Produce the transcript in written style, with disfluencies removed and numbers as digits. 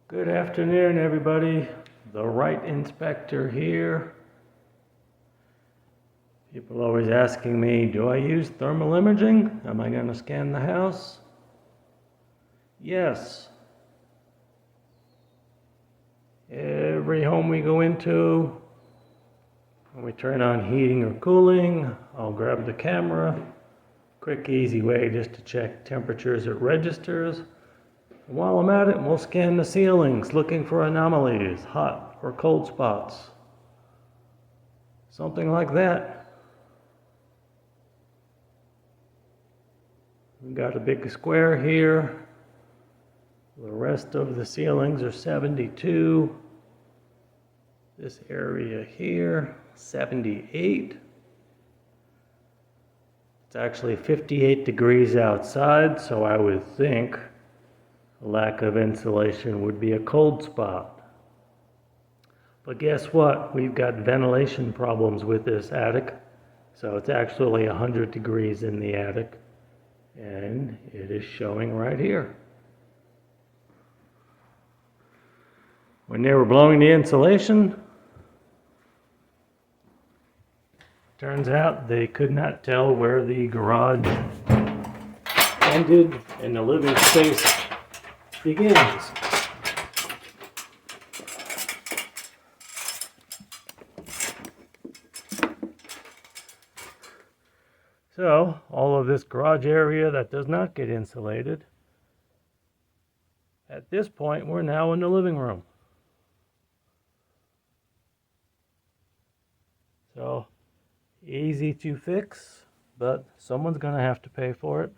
Good afternoon, everybody. The Wright inspector here. People are always asking me, do I use thermal imaging? Am I going to scan the house? Yes. Every home we go into, when we turn on heating or cooling, I'll grab the camera. Quick, easy way just to check temperatures at registers. While I'm at it, we'll scan the ceilings, looking for anomalies, hot or cold spots. Something like that. We've got a big square here. The rest of the ceilings are 72. This area here, 78. It's actually 58 degrees outside, so I would think lack of insulation would be a cold spot. But guess what? We've got ventilation problems with this attic. So it's actually 100 degrees in the attic. And it is showing right here. When they were blowing the insulation, turns out they could not tell where the garage ended and the living space begins. So, all of this garage area that does not get insulated, at this point we're now in the living room. So, easy to fix, but someone's going to have to pay for it.